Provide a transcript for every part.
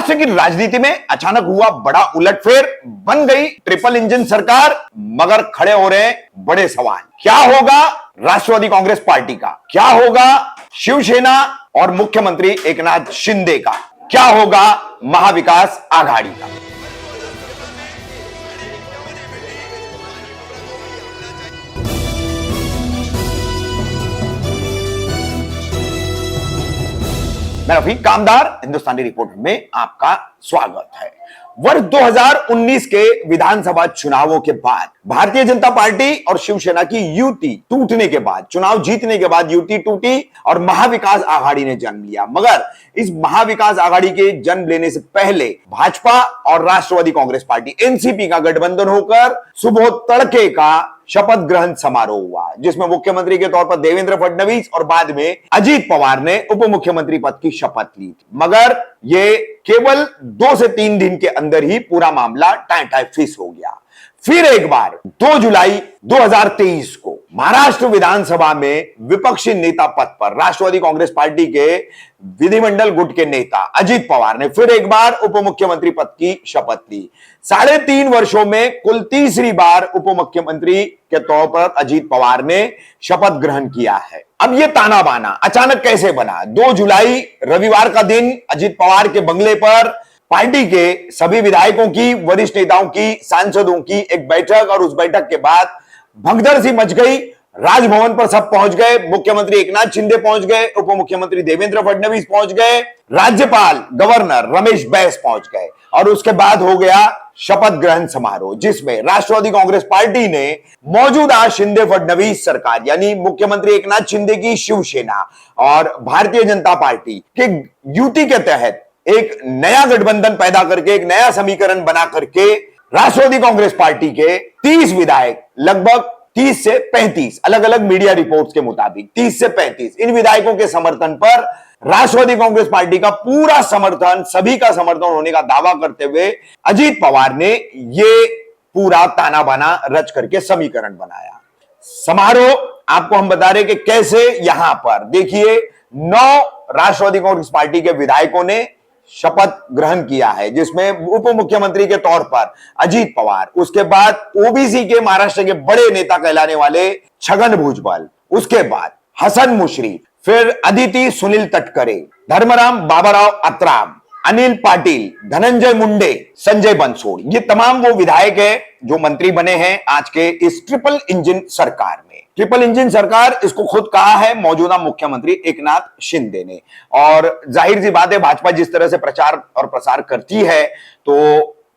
महाराष्ट्र की राजनीति में अचानक हुआ बड़ा उलटफेर, बन गई ट्रिपल इंजन सरकार, मगर खड़े हो रहे बड़े सवाल। क्या होगा राष्ट्रवादी कांग्रेस पार्टी का, क्या होगा शिवसेना और मुख्यमंत्री एकनाथ शिंदे का, क्या होगा महाविकास आघाड़ी का। मैं रफीक कामदार, हिंदुस्तानी रिपोर्ट में आपका स्वागत है। वर्ष 2019 के विधानसभा चुनावों के बाद भारतीय जनता पार्टी और शिवसेना की युति टूटने के बाद, चुनाव जीतने के बाद युति टूटी और महाविकास आघाड़ी ने जन्म लिया। मगर इस महाविकास आघाड़ी के जन्म लेने से पहले भाजपा और राष्ट्रवादी कांग्रेस पार्टी एनसीपी का गठबंधन होकर सुबह तड़के का शपथ ग्रहण समारोह हुआ, जिसमें मुख्यमंत्री के तौर पर देवेंद्र फडणवीस और बाद में अजीत पवार ने उप मुख्यमंत्री पद की शपथ ली थी। मगर ये केवल 2 से 3 दिन के अंदर ही पूरा मामला टाई फिस हो गया। फिर एक बार 2 जुलाई 2023 को महाराष्ट्र विधानसभा में विपक्षी नेता पद पर राष्ट्रवादी कांग्रेस पार्टी के विधिमंडल गुट के नेता अजीत पवार ने फिर एक बार उप मुख्यमंत्री पद की शपथ ली। 3.5 वर्षों में कुल तीसरी बार उप मुख्यमंत्री के तौर पर अजीत पवार ने शपथ ग्रहण किया है। अब ये ताना बाना अचानक कैसे बना? 2 जुलाई रविवार का दिन अजीत पवार के बंगले पर पार्टी के सभी विधायकों की, वरिष्ठ नेताओं की, सांसदों की एक बैठक, और उस बैठक के बाद भगदड़ सी मच गई। राजभवन पर सब पहुंच गए, मुख्यमंत्री एकनाथ शिंदे पहुंच गए, उप मुख्यमंत्री देवेंद्र फडणवीस पहुंच गए, राज्यपाल गवर्नर रमेश बैस पहुंच गए, और उसके बाद हो गया शपथ ग्रहण समारोह, जिसमें राष्ट्रवादी कांग्रेस पार्टी ने मौजूदा शिंदे फडणवीस सरकार यानी मुख्यमंत्री एकनाथ शिंदे की शिवसेना और भारतीय जनता पार्टी के युति के तहत एक नया गठबंधन पैदा करके, एक नया समीकरण बना करके राष्ट्रवादी कांग्रेस पार्टी के 30 विधायक, लगभग 30 से 35 अलग अलग मीडिया रिपोर्ट्स के मुताबिक 30 से 35 इन विधायकों के समर्थन पर राष्ट्रवादी कांग्रेस पार्टी का पूरा समर्थन, सभी का समर्थन होने का दावा करते हुए अजीत पवार ने ये पूरा ताना बाना रच करके समीकरण बनाया। समारोह आपको हम बता रहे कि कैसे यहां पर देखिए 9 राष्ट्रवादी कांग्रेस पार्टी के विधायकों ने शपथ ग्रहण किया है, जिसमें उप मुख्यमंत्री के तौर पर अजीत पवार, उसके बाद ओबीसी के महाराष्ट्र के बड़े नेता कहलाने वाले छगन भुजबल, उसके बाद हसन मुश्रीफ, फिर अदिति सुनील तटकरे, धर्मराम बाबाराव अत्राम, अनिल पाटिल, धनंजय मुंडे, संजय बंसोड़, ये तमाम वो विधायक है जो मंत्री बने हैं आज के इस ट्रिपल इंजन सरकार में। ट्रिपल इंजन सरकार इसको खुद कहा है मौजूदा मुख्यमंत्री एकनाथ शिंदे ने, और जाहिर सी बात है भाजपा जिस तरह से प्रचार और प्रसार करती है तो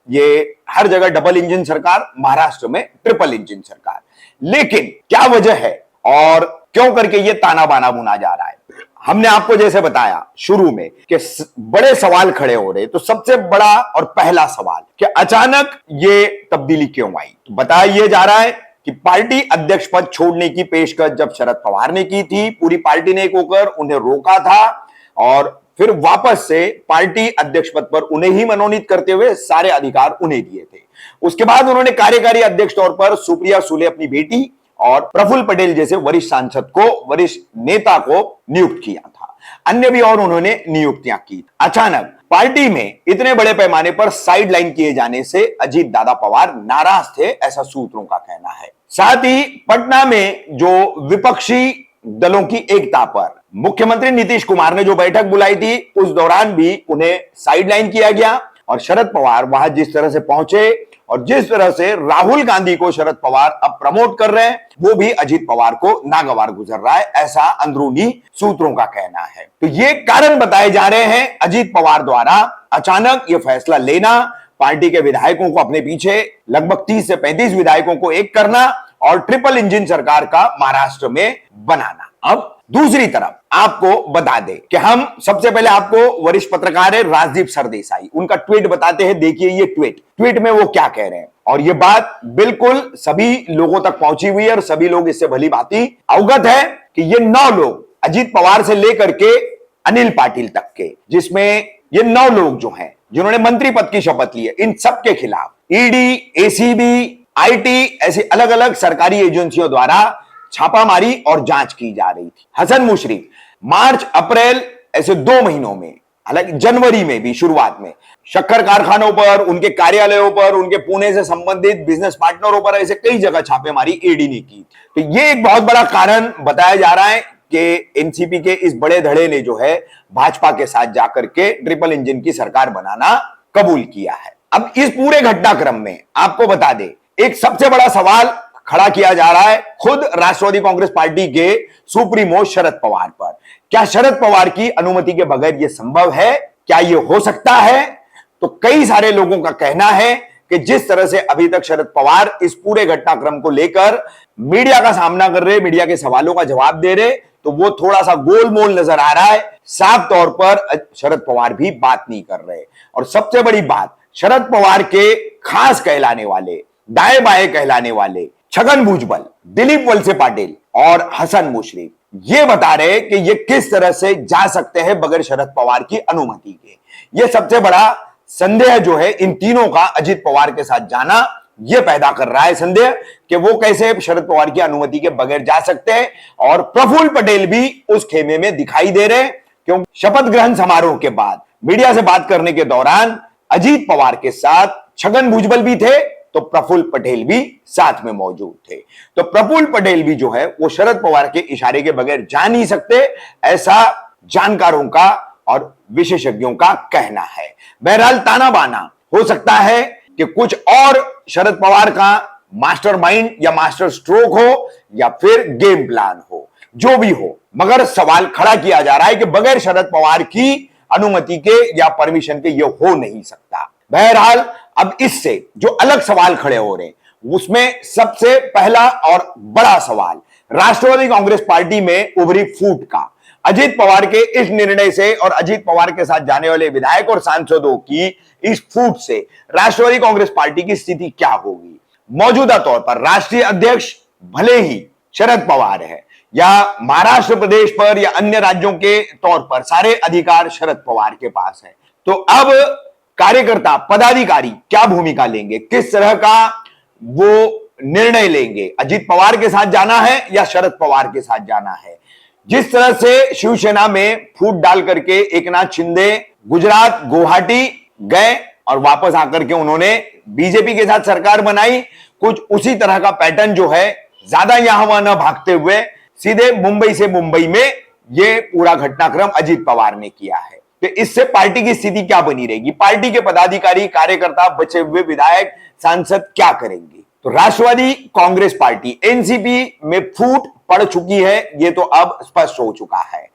ये हर जगह डबल इंजन सरकार, महाराष्ट्र में ट्रिपल इंजन सरकार। लेकिन क्या वजह है और क्यों करके ये ताना बाना बुना जा रहा है? हमने आपको जैसे बताया शुरू में कि बड़े सवाल खड़े हो रहे, तो सबसे बड़ा और पहला सवाल कि अचानक ये तब्दीली क्यों आई? तो बताया यह जा रहा है कि पार्टी अध्यक्ष पद छोड़ने की पेशकश जब शरद पवार ने की थी, पूरी पार्टी ने एक होकर उन्हें रोका था और फिर वापस से पार्टी अध्यक्ष पद पर उन्हें ही मनोनीत करते हुए सारे अधिकार उन्हें दिए थे। उसके बाद उन्होंने कार्यकारी अध्यक्ष तौर पर सुप्रिया सुले अपनी बेटी और प्रफुल्ल पटेल जैसे वरिष्ठ सांसद को, वरिष्ठ नेता को नियुक्त किया था। अन्य भी और उन्होंने नियुक्तियां की। अचानक पार्टी में इतने बड़े पैमाने पर साइडलाइन किए जाने से अजीत दादा पवार नाराज थे, ऐसा सूत्रों का कहना है। साथ ही पटना में जो विपक्षी दलों की एकता पर मुख्यमंत्री नीतीश कुमार ने जो बैठक बुलाई थी, उस दौरान भी उन्हें साइडलाइन किया गया, और शरद पवार वहां जिस तरह से पहुंचे और जिस तरह से राहुल गांधी को शरद पवार अब प्रमोट कर रहे हैं, वो भी अजीत पवार को नागवार गुजर रहा है, ऐसा अंदरूनी सूत्रों का कहना है। तो ये कारण बताए जा रहे हैं अजीत पवार द्वारा अचानक ये फैसला लेना, पार्टी के विधायकों को अपने पीछे, लगभग 30 से 35 विधायकों को एक करना और ट्रिपल इंजन सरकार का महाराष्ट्र में बनाना। अब दूसरी तरफ आपको बता दें कि हम सबसे पहले आपको वरिष्ठ पत्रकार है राजदीप सरदेसाई, उनका ट्वीट बताते हैं। देखिए ये ट्वीट में वो क्या कह रहे हैं, और ये बात बिल्कुल सभी लोगों तक पहुंची हुई है और सभी लोग इससे भली भांति अवगत है कि ये 9 लोग अजीत पवार से लेकर के अनिल पाटिल तक के, जिसमें ये 9 लोग जो हैं जिन्होंने मंत्री पद की शपथ ली है, इन सबके खिलाफ ईडी, एसीबी, आईटी ऐसी अलग अलग सरकारी एजेंसियों द्वारा छापामारी और जांच की जा रही थी। हसन मुश्रीफ मार्च अप्रैल ऐसे 2 महीनों में हालांकि जनवरी में भी शुरुआत में शक्कर कारखानों पर, उनके कार्यालयों पर, उनके पुणे से संबंधित बिजनेस पार्टनरों पर ऐसे कई जगह छापेमारी ईडी ने की। तो ये एक बहुत बड़ा कारण बताया जा रहा है कि एनसीपी के इस बड़े धड़े ने जो है भाजपा के साथ जाकर के ट्रिपल इंजन की सरकार बनाना कबूल किया है। अब इस पूरे घटनाक्रम में आपको बता दें, एक सबसे बड़ा सवाल खड़ा किया जा रहा है खुद राष्ट्रवादी कांग्रेस पार्टी के सुप्रीमो शरद पवार पर। क्या शरद पवार की अनुमति के बगैर यह संभव है? क्या यह हो सकता है? तो कई सारे लोगों का कहना है कि जिस तरह से अभी तक शरद पवार इस पूरे घटनाक्रम को लेकर मीडिया का सामना कर रहे, मीडिया के सवालों का जवाब दे रहे, तो वो थोड़ा सा गोलमोल नजर आ रहा है। साफ तौर पर शरद पवार भी बात नहीं कर रहे। और सबसे बड़ी बात, शरद पवार के खास कहलाने वाले, दाएं बाएं कहलाने वाले छगन भुजबल, दिलीप वलसे पाटिल और हसन मुशर्रफ ये बता रहे कि ये किस तरह से जा सकते हैं बगैर शरद पवार की अनुमति के। ये सबसे बड़ा संदेह जो है इन तीनों का अजित पवार के साथ जाना, यह पैदा कर रहा है संदेह कि वो कैसे शरद पवार की अनुमति के बगैर जा सकते हैं। और प्रफुल्ल पटेल भी उस खेमे में दिखाई दे रहे, क्योंकि शपथ ग्रहण समारोह के बाद मीडिया से बात करने के दौरान अजित पवार के साथ छगन भुजबल भी थे, तो प्रफुल्ल पटेल भी साथ में मौजूद थे। तो प्रफुल्ल पटेल भी जो है वो शरद पवार के इशारे के बगैर जा नहीं सकते, ऐसा जानकारों का और विशेषज्ञों का कहना है। बहरहाल ताना बाना हो सकता है कि कुछ और शरद पवार का मास्टरमाइंड या मास्टर स्ट्रोक हो या फिर गेम प्लान हो, जो भी हो, मगर सवाल खड़ा किया जा रहा है कि बगैर शरद पवार की अनुमति के या परमिशन के ये हो नहीं सकता। बहरहाल अब इससे जो अलग सवाल खड़े हो रहे हैं उसमें सबसे पहला और बड़ा सवाल राष्ट्रवादी कांग्रेस पार्टी में उभरी फूट का। अजित पवार के इस निर्णय से और अजित पवार के साथ जाने वाले विधायक और सांसदों की इस फूट से राष्ट्रवादी कांग्रेस पार्टी की स्थिति क्या होगी? मौजूदा तौर पर राष्ट्रीय अध्यक्ष भले ही शरद पवार है या महाराष्ट्र प्रदेश पर या अन्य राज्यों के तौर पर सारे अधिकार शरद पवार के पास है, तो अब कार्यकर्ता पदाधिकारी क्या भूमिका लेंगे, किस तरह का वो निर्णय लेंगे? अजित पवार के साथ जाना है या शरद पवार के साथ जाना है? जिस तरह से शिवसेना में फूट डाल करके एकनाथ शिंदे गुजरात गुवाहाटी गए और वापस आकर के उन्होंने बीजेपी के साथ सरकार बनाई, कुछ उसी तरह का पैटर्न जो है, ज्यादा यहां वहां न भागते हुए सीधे मुंबई से मुंबई में ये पूरा घटनाक्रम अजित पवार ने किया है। तो इससे पार्टी की स्थिति क्या बनी रहेगी? पार्टी के पदाधिकारी, कार्यकर्ता, बचे हुए विधायक, सांसद क्या करेंगे? तो राष्ट्रवादी कांग्रेस पार्टी एनसीपी में फूट पड़ चुकी है, ये तो अब स्पष्ट हो चुका है।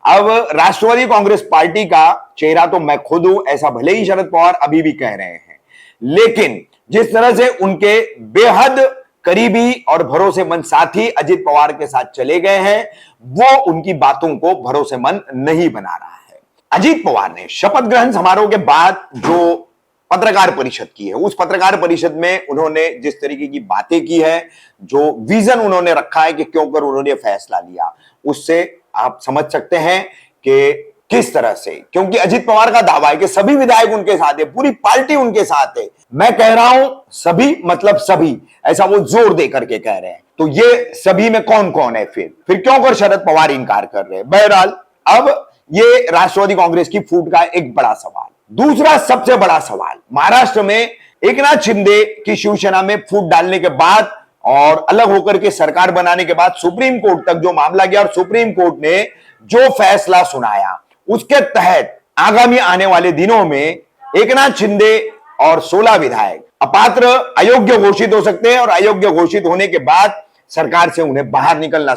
अब राष्ट्रवादी कांग्रेस पार्टी का चेहरा तो मैं खुद हूं, ऐसा भले ही शरद पवार अभी भी कह रहे हैं, लेकिन जिस तरह से उनके बेहद करीबी और भरोसेमंद साथी अजित पवार के साथ चले गए हैं, वो उनकी बातों को भरोसेमंद नहीं बना रहा है। अजित पवार ने शपथ ग्रहण समारोह के बाद जो पत्रकार परिषद की है, उस पत्रकार परिषद में उन्होंने जिस तरीके की बातें की है, जो विजन उन्होंने रखा है कि क्यों कर उन्होंने फैसला लिया, उससे आप समझ सकते हैं कि किस तरह से, क्योंकि अजित पवार का दावा है कि सभी विधायक उनके साथ है, पूरी पार्टी उनके साथ है। मैं कह रहा हूं सभी मतलब सभी, ऐसा वो जोर दे करके कह रहे हैं। तो ये सभी में कौन कौन है? फिर क्यों कर शरद पवार इनकार कर रहे हैं? बहरहाल अब ये राष्ट्रवादी कांग्रेस की फूट का एक बड़ा सवाल। दूसरा सबसे बड़ा सवाल, महाराष्ट्र में एकनाथ शिंदे की शिवसेना में फूट डालने के बाद और अलग होकर के सरकार बनाने के बाद सुप्रीम कोर्ट तक जो मामला गया और सुप्रीम कोर्ट ने जो फैसला सुनाया, उसके तहत आगामी आने वाले दिनों में एकनाथ शिंदे और 16 विधायक अपात्र, अयोग्य घोषित हो सकते हैं और अयोग्य घोषित होने के बाद सरकार से उन्हें बाहर निकलना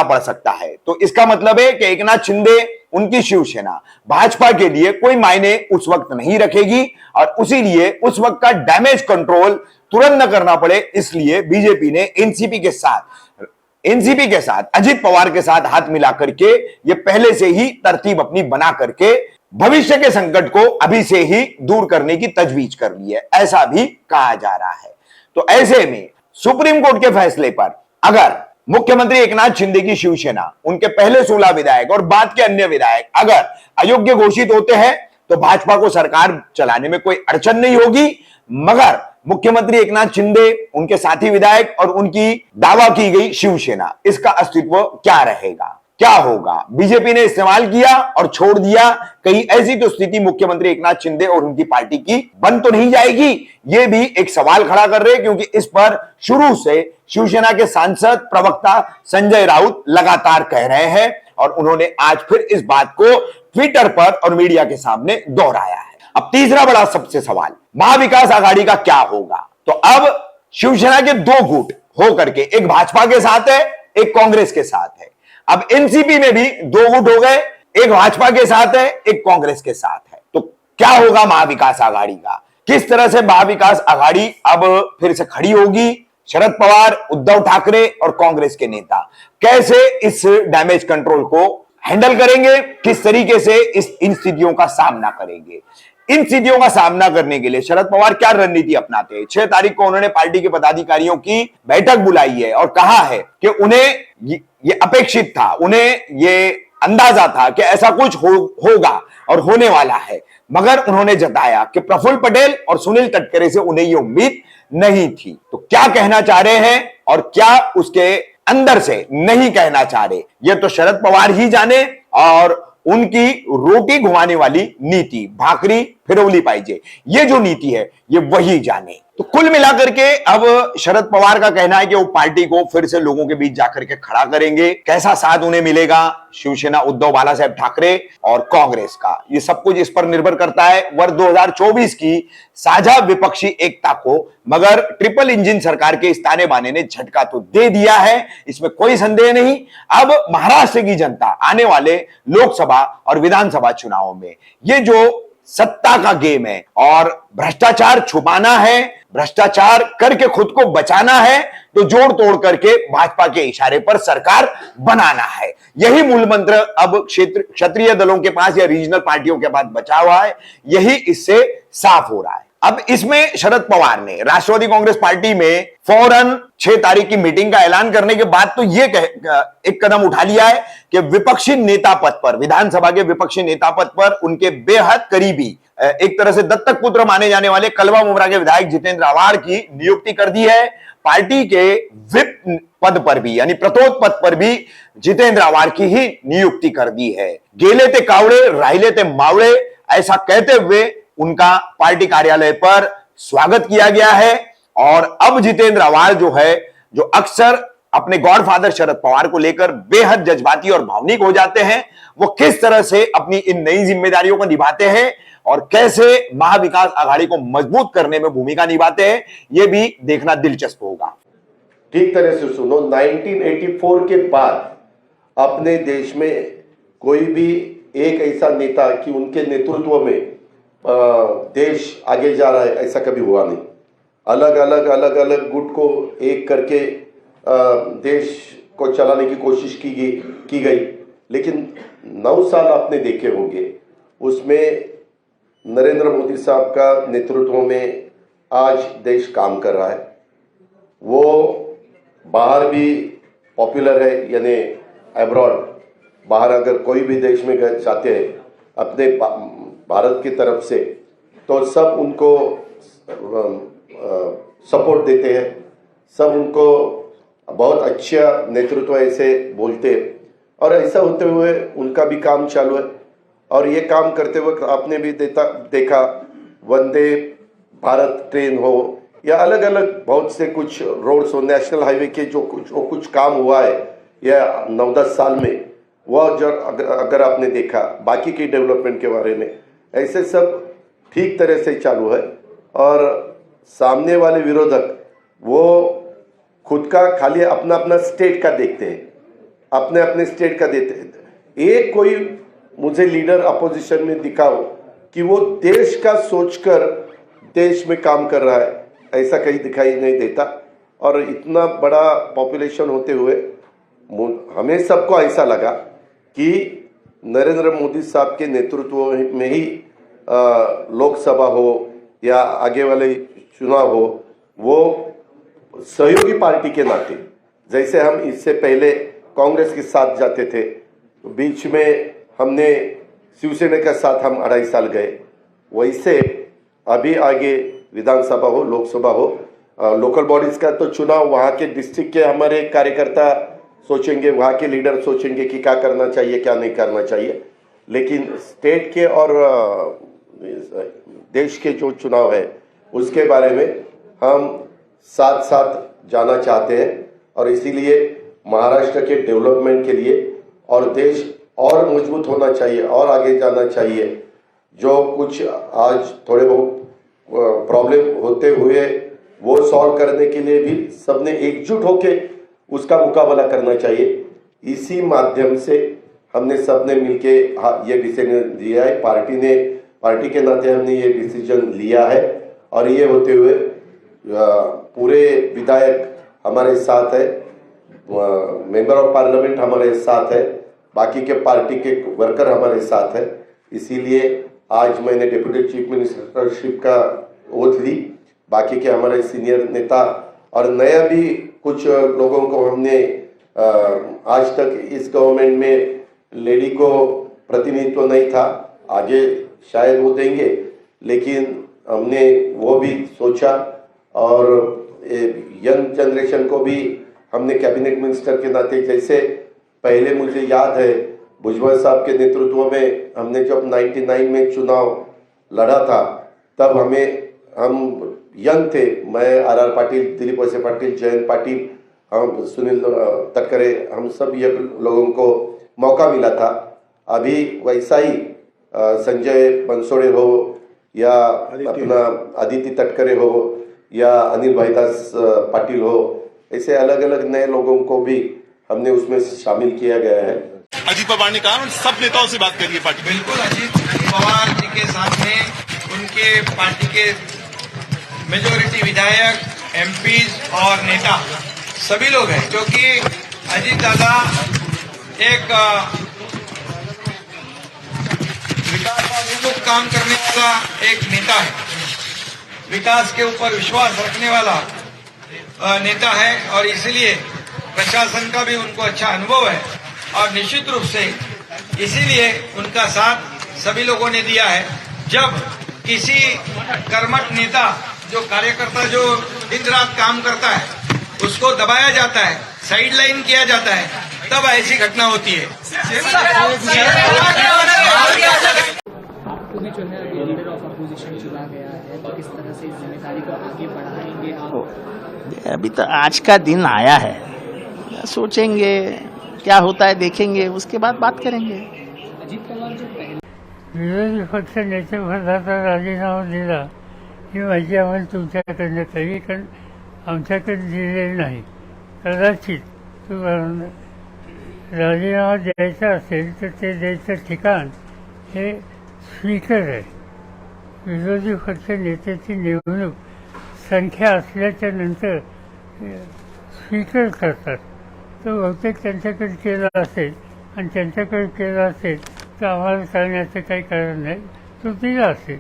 पड़ सकता है। तो इसका मतलब है कि एकनाथ शिंदे, उनकी शिवसेना भाजपा के लिए कोई मायने उस वक्त नहीं रखेगी और उसीलिए उस वक्त का डैमेज कंट्रोल तुरंत न करना पड़े, इसलिए बीजेपी ने एनसीपी के साथ अजित पवार के साथ हाथ मिला करके ये पहले से ही तरतीब अपनी बना करके भविष्य के संकट को अभी से ही दूर करने की तजवीज कर ली है, ऐसा भी कहा जा रहा है। तो ऐसे में सुप्रीम कोर्ट के फैसले पर अगर मुख्यमंत्री एकनाथ शिंदे की शिवसेना, उनके पहले 16 विधायक और बाद के अन्य विधायक अगर अयोग्य घोषित होते हैं तो भाजपा को सरकार चलाने में कोई अड़चन नहीं होगी, मगर मुख्यमंत्री एकनाथ शिंदे, उनके साथी विधायक और उनकी दावा की गई शिवसेना, इसका अस्तित्व क्या रहेगा? क्या होगा? बीजेपी ने इस्तेमाल किया और छोड़ दिया, कहीं ऐसी तो स्थिति मुख्यमंत्री एकनाथ शिंदे और उनकी पार्टी की बन तो नहीं जाएगी? ये भी एक सवाल खड़ा कर रहे हैं, क्योंकि इस पर शुरू से शिवसेना के सांसद प्रवक्ता संजय राउत लगातार कह रहे हैं और उन्होंने आज फिर इस बात को ट्विटर पर और मीडिया के सामने दोहराया है। अब तीसरा बड़ा सबसे सवाल, महाविकास आघाड़ी का क्या होगा? तो अब शिवसेना के दो गुट हो करके, एक भाजपा के साथ है, एक कांग्रेस के साथ है। अब एनसीपी में भी दो गुट हो गए, एक भाजपा के साथ है, एक कांग्रेस के साथ है। तो क्या होगा महाविकास आघाड़ी का? किस तरह से महाविकास आघाड़ी अब फिर से खड़ी होगी? शरद पवार, उद्धव ठाकरे और कांग्रेस के नेता कैसे इस डैमेज कंट्रोल को हैंडल करेंगे? किस तरीके से इन स्थितियों का सामना करेंगे? इन स्थितियों का सामना करने के लिए शरद पवार क्या रणनीति अपनाते हैं? 6 तारीख को उन्होंने पार्टी के पदाधिकारियों की बैठक बुलाई है और कहा है कि उन्हें ये अपेक्षित था, उन्हें ये अंदाजा था कि ऐसा कुछ होगा और होने वाला है, मगर उन्होंने जताया कि प्रफुल्ल पटेल और सुनील तटकरे से उन्हें ये उम्मीद नहीं थी। तो क्या कहना चाह रहे हैं और क्या उसके अंदर से नहीं कहना चाह रहे, ये तो शरद पवार ही जाने, और उनकी रोटी घुमाने वाली नीति, भाकरी फिरौली पाइजे, ये जो नीति है ये वही जाने। तो कुल मिलाकर के अब शरद पवार का कहना है कि वो पार्टी को फिर से लोगों के बीच जाकर के खड़ा करेंगे। कैसा साथ उन्हें मिलेगा शिवसेना उद्धव बाला साहेब ठाकरे और कांग्रेस का, ये सब कुछ इस पर निर्भर करता है वर्ष 2024 की साझा विपक्षी एकता को। मगर ट्रिपल इंजन सरकार के इस ताने बाने ने झटका तो दे दिया है, इसमें कोई संदेह नहीं। अब महाराष्ट्र की जनता आने वाले लोकसभा और विधानसभा चुनावों में ये जो सत्ता का गेम है और भ्रष्टाचार छुपाना है, भ्रष्टाचार करके खुद को बचाना है, तो जोड़ तोड़ करके भाजपा के इशारे पर सरकार बनाना है। यही मूल मंत्र अब क्षत्रिय दलों के पास या रीजनल पार्टियों के पास बचा हुआ है, यही इससे साफ हो रहा है। अब इसमें शरद पवार ने राष्ट्रवादी कांग्रेस पार्टी में फौरन 6 तारीख की मीटिंग का ऐलान करने के बाद तो ये एक कदम उठा लिया है कि विपक्षी नेता पद पर, विधानसभा के विपक्षी नेता पद पर उनके बेहद करीबी, एक तरह से दत्तक पुत्र माने जाने वाले कलवा मुमरा के विधायक जितेंद्र आवाड़ की नियुक्ति कर दी है। पार्टी के विप पद पर भी, यानी प्रतोद पद पर भी जितेंद्र आवाड़ की ही नियुक्ति कर दी है। गेले ते कावड़े राहिले ते मावड़े, ऐसा कहते हुए उनका पार्टी कार्यालय पर स्वागत किया गया है। और अब जितेंद्र आवाड़ जो है, जो अक्सर अपने गॉडफादर शरद पवार को लेकर बेहद जज्बाती और भावनिक हो जाते हैं, वो किस तरह से अपनी इन नई जिम्मेदारियों को निभाते हैं और कैसे महाविकास आघाड़ी को मजबूत करने में भूमिका निभाते हैं, ये भी देखना दिलचस्प होगा। ठीक तरह से सुनो, 1984 के बाद अपने देश में कोई भी एक ऐसा नेता कि उनके नेतृत्व में देश आगे जा रहा है, ऐसा कभी हुआ नहीं। अलग अलग गुट को एक करके देश को चलाने की कोशिश की गई, लेकिन 9 साल आपने देखे होंगे, उसमें नरेंद्र मोदी साहब का नेतृत्व में आज देश काम कर रहा है। वो बाहर भी पॉपुलर है, यानी अब्रॉड, बाहर अगर कोई भी देश में जाते हैं अपने भारत की तरफ से, तो सब उनको सपोर्ट देते हैं, सब उनको बहुत अच्छा नेतृत्व ऐसे बोलते हैं। और ऐसा होते हुए उनका भी काम चालू है। और ये काम करते वक्त आपने भी देखा वंदे भारत ट्रेन हो या अलग अलग बहुत से कुछ रोड्स हो, नेशनल हाईवे के जो कुछ काम हुआ है या 9-10 साल में, वह जो अगर आपने देखा बाकी की डेवलपमेंट के बारे में, ऐसे सब ठीक तरह से चालू है। और सामने वाले विरोधक वो खुद का खाली अपना अपना स्टेट का देखते हैं, अपने अपने स्टेट का देते हैं। एक कोई मुझे लीडर अपोजिशन में दिखाओ कि वो देश का सोचकर देश में काम कर रहा है, ऐसा कहीं दिखाई नहीं देता। और इतना बड़ा पॉपुलेशन होते हुए हमें सबको ऐसा लगा कि नरेंद्र मोदी साहब के नेतृत्व में ही लोकसभा हो या आगे वाले चुनाव हो, वो सहयोगी पार्टी के नाते, जैसे हम इससे पहले कांग्रेस के साथ जाते थे, बीच में हमने शिवसेना के साथ हम 2.5 साल गए, वैसे अभी आगे विधानसभा हो, लोकसभा हो, लोकल बॉडीज का तो चुनाव वहाँ के डिस्ट्रिक्ट के हमारे कार्यकर्ता सोचेंगे, वहाँ के लीडर सोचेंगे कि क्या करना चाहिए क्या नहीं करना चाहिए। लेकिन स्टेट के और देश के जो चुनाव है उसके बारे में हम साथ साथ जाना चाहते हैं और इसीलिए महाराष्ट्र के डेवलपमेंट के लिए और देश और मजबूत होना चाहिए और आगे जाना चाहिए। जो कुछ आज थोड़े बहुत प्रॉब्लम होते हुए वो सॉल्व करने के लिए भी सबने एकजुट होके उसका मुकाबला करना चाहिए। इसी माध्यम से हमने सबने मिलके ये डिसीजन लिया है, पार्टी के नाते हमने ये डिसीजन लिया है और ये होते हुए पूरे विधायक हमारे साथ है, मेंबर ऑफ पार्लियामेंट हमारे साथ है, बाकी के पार्टी के वर्कर हमारे साथ है। इसीलिए आज मैंने डिप्टी चीफ मिनिस्टरशिप का ओथ ली। बाकी के हमारे सीनियर नेता और नया भी कुछ लोगों को हमने आज तक इस गवर्नमेंट में लेडी को प्रतिनिधित्व नहीं था, आगे शायद वो देंगे, लेकिन हमने वो भी सोचा और यंग जनरेशन को भी हमने कैबिनेट मिनिस्टर के नाते, जैसे पहले मुझे याद है भुजबल साहब के नेतृत्व में हमने जब 99 में चुनाव लड़ा था तब हम यंग थे, मैं आर पाटिल, दिलीप वळसे पाटिल, जयंत पाटिल, हम सुनील तटकरे, हम सब ये लोगों को मौका मिला था। अभी वैसा ही संजय बनसोड़े हो या अपना आदित्य तटकरे हो या अनिल भाईदास पाटिल हो, ऐसे अलग अलग नए लोगों को भी हमने उसमें शामिल किया गया है। अजीत पवार ने कहा सब नेताओं से बात करिए पार्टी। बिल्कुल, अजीत पवार जी के सामने उनके पार्टी के मेजोरिटी विधायक, एमपीज और नेता सभी लोग हैं, क्योंकि अजीत दादा एक विकासात्मक काम करने वाला एक नेता है, विकास के ऊपर विश्वास रखने वाला नेता है और इसलिए प्रशासन का भी उनको अच्छा अनुभव है और निश्चित रूप से इसीलिए उनका साथ सभी लोगों ने दिया है। जब किसी कर्मठ नेता, जो कार्यकर्ता जो दिन रात काम करता है, उसको दबाया जाता है, साइड लाइन किया जाता है, तब ऐसी घटना होती है। आपको भी जो है लीडर ऑफ अपोजिशन चुना गया है, तो किस तरह से इस जिम्मेदारी को आगे बढ़ाएंगे आप? अभी तो आज का दिन आया है, सोचेंगे क्या होता है, देखेंगे, उसके बाद बात करेंगे। अजित पवार जो पहले विरोधी पक्ष नेतेपदाचा राजीनामा दिला ही माहिती आम्हाला तुमच्याकडनं कळली, कारण आमच्याकडे दिलेली नाही। कदाचित तुम्हाला राजीनामा द्यायचा असेल तर ते द्यायचं ठिकाण हे स्पीकर आहे। विरोधी पक्ष नेत्याची निवडणूक संख्या असल्याच्या नंतर स्पीकर करतात, तो बहुतेक त्यांच्याकडे केला असेल आणि त्यांच्याकडे केला असेल तर आम्हाला करण्याचं काही कारण नाही, तो दिला असेल,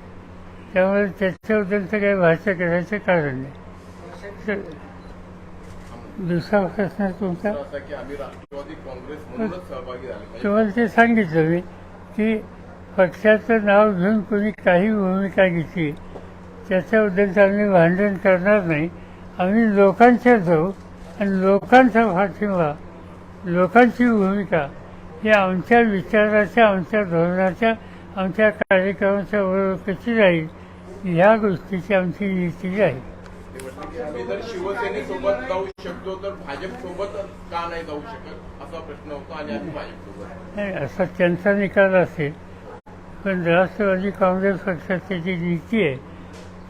त्यामुळे त्याच्याबद्दलचं काही भाष्य करायचं कारण नाही। तर दुसरा प्रश्न तुमचा, तुम्हाला ते सांगितलं मी की पक्षाचं नाव घेऊन कोणी काही भूमिका घेतली त्याच्याबद्दलचं आम्ही भांडण करणार नाही। आम्ही लोकांच्या जाऊ आणि लोकांचा पाठिंबा, लोकांची भूमिका ही आमच्या विचाराच्या, आमच्या धोरणाच्या, आमच्या कार्यक्रमाच्या बरोबर कशी राहील ह्या गोष्टीची आमची नीती आहे। जर शिवसेनेसोबत जाऊ शकतो तर भाजपसोबत का नाही जाऊ शकत असा प्रश्न होता आणि आम्ही भाजपसोबत नाही, असा त्यांचा निकाल असेल, पण राष्ट्रवादी काँग्रेस पक्षाची जी नीती आहे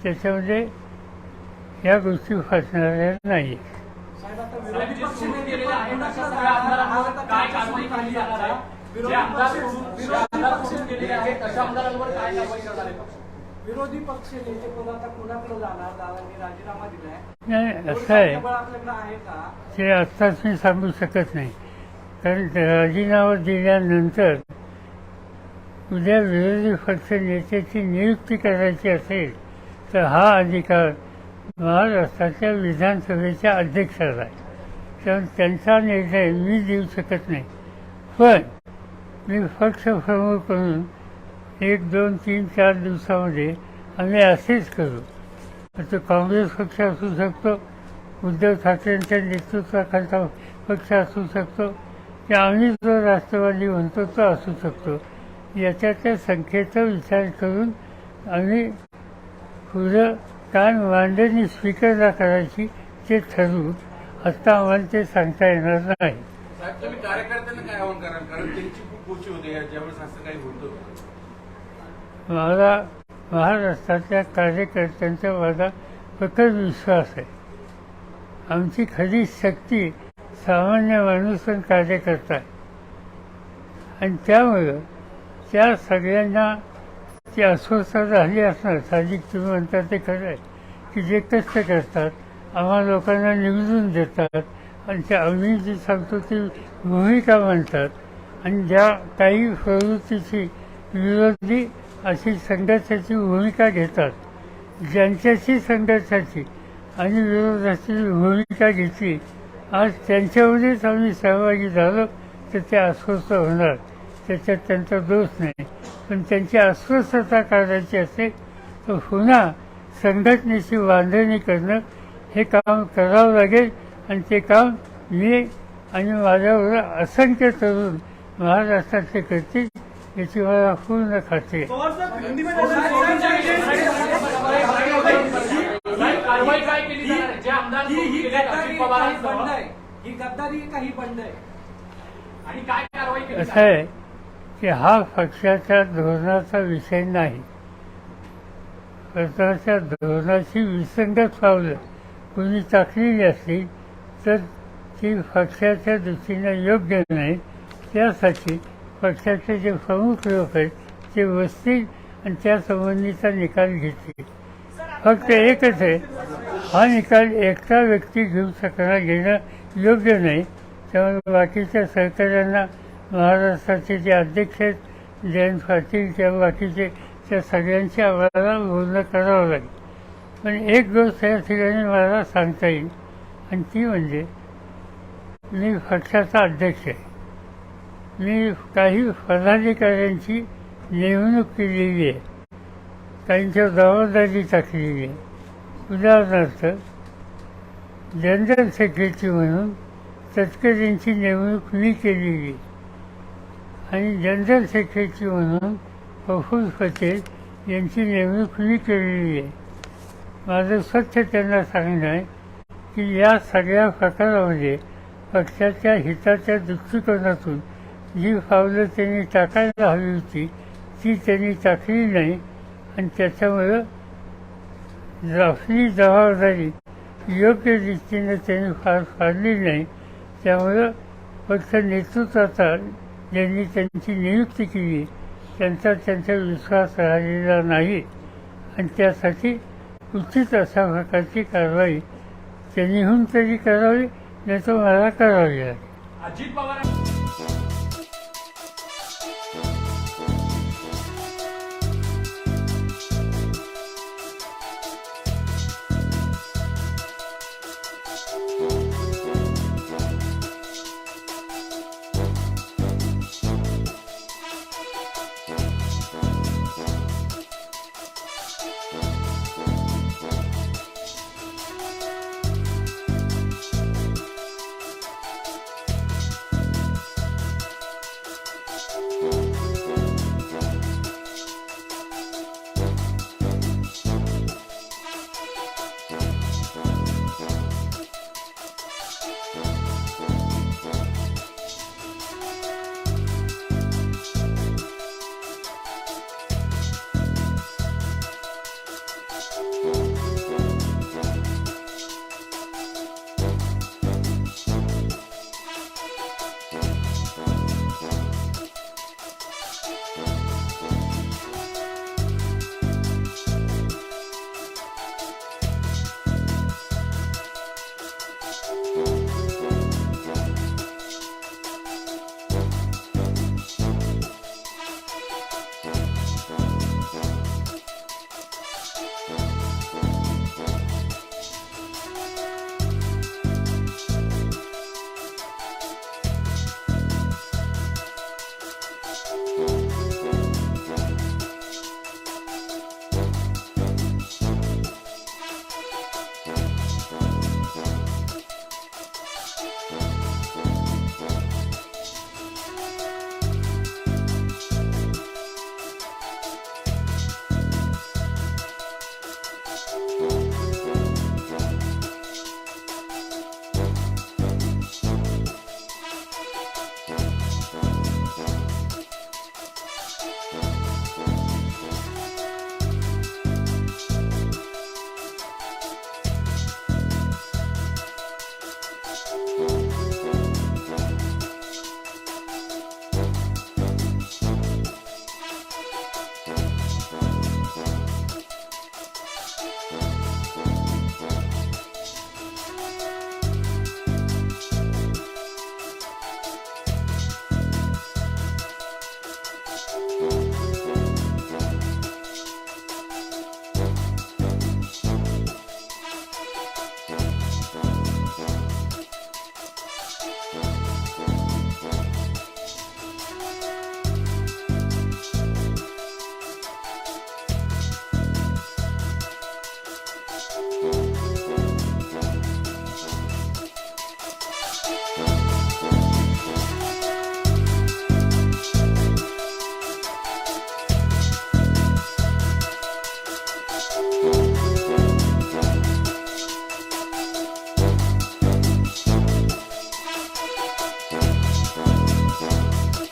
त्याच्यामध्ये ह्या गोष्टी फसणाऱ्या नाही। विरोधी पक्ष नेतेपदाचा कुणाकडे जाणार? दादांनी राजीनामा दिलाय, नाही असं आहे आपल्याकडे आहे का ते आत्ताच मी सांगू शकत नाही, कारण राजीनामा दिल्यानंतर उद्या विरोधी पक्ष नेत्याची नियुक्ती करायची असेल तर हा अधिकार महाराष्ट्राच्या विधानसभेच्या अध्यक्षाला आहे, त्यामुळे त्यांचा निर्णय मी देऊ शकत नाही। पण मी पक्ष प्रमुख म्हणून 1, 2, 3, 4 दिवसामध्ये आम्ही असेच करू। तो काँग्रेस पक्ष असू शकतो, उद्धव ठाकरेंच्या नेतृत्वाखालचा पक्ष असू शकतो की आम्ही जो राष्ट्रवादी म्हणतो तो असू शकतो. याच्यातल्या संख्येचा विचार करून आम्ही पुढं काय मांडणी स्वीकारला करायची ते ठरवू. आत्ता आम्हाला ते सांगता येणार नाही. साहेब तुम्ही कार्यकर्त्यांना काय आवाहन कराल, कारण त्यांची खूप गोष्टी होते ज्यावेळेस असं काही होतं. मला महाराष्ट्रातल्या कार्यकर्त्यांचा माझा प्रखर विश्वास आहे. आमची खरी शक्ती सामान्य माणूस आणि कार्यकर्ता आहे आणि त्यामुळं त्या सगळ्यांना ती अस्वस्थता झाली असणार. साहजिक तुम्ही म्हणतात ते खरं आहे की जे कष्ट करतात, आम्हा लोकांना निवडून देतात आणि त्या आम्ही जी सांगतो ती भूमिका मांडतात आणि ज्या काही प्रवृत्तीची विरोधी अशी संघर्षाची भूमिका घेतात, ज्यांच्याशी संघर्षाची आणि विरोधाची भूमिका घेतली, आज त्यांच्यामध्येच आम्ही सहभागी झालो तर ते अस्वस्थ होणार. त्याच्यात त्यांचा दोष नाही. पण त्यांची अस्वस्थता काढायची असेल तर पुन्हा संघटनेची बांधणी करणं हे काम करावं लागेल आणि ते काम मी आणि माझ्याबरोबर असंख्य तरुण महाराष्ट्रातले करतील याची मला पूर्ण खात्री आहे. असं आहे की हा पक्षाच्या धोरणाचा विषय नाही. पक्षाच्या धोरणाची विसंगत पावलं कोणी टाकलेली असतील तर ती पक्षाच्या दृष्टीने योग्य नाही. त्यासाठी पक्षाचे जे प्रमुख लोक आहेत ते बसतील आणि त्या संबंधीचा निकाल घेतील. फक्त एकच आहे, हा निकाल एकटा व्यक्ती घेणं योग्य नाही. त्यामुळे बाकीच्या सहकाऱ्यांना महाराष्ट्राचे जे अध्यक्ष आहेत जयंत पाटील किंवा बाकीचे त्या सगळ्यांची आम्हाला बोलणं करावं लागेल. पण एक गोष्ट या ठिकाणी मला सांगता येईल आणि ती म्हणजे मी पक्षाचा अध्यक्ष आहे. मी काही पदाधिकाऱ्यांची नेमणूक केलेली आहे, काहींच्या जबाबदारी टाकलेली आहे. उदाहरणार्थ जनरल सेक्रेटरी म्हणून तटकरेंची नेमणूक मी केलेली आहे आणि जनरल सेक्रेटरी म्हणून प्रफुल्ल पटेल यांची नेमणूक मी केलेली आहे. माझं स्वच्छ त्यांना सांगणं आहे की या सगळ्या प्रकारामध्ये पक्षाच्या हिताच्या दृष्टिकोनातून जी पावलं त्यांनी टाकायला हवी होती ती त्यांनी टाकली नाही आणि त्याच्यामुळं आपली जबाबदारी योग्य रीतीने त्यांनी पाडली नाही. त्यामुळं पक्ष नेतृत्वाचा ज्यांनी त्यांची नियुक्ती केली त्यांचा विश्वास राहिलेला नाही आणि त्यासाठी उचित अशा प्रकारची कारवाई त्यांनीहून तरी करावी नाही तर मला करावी लागेल. अजित पवार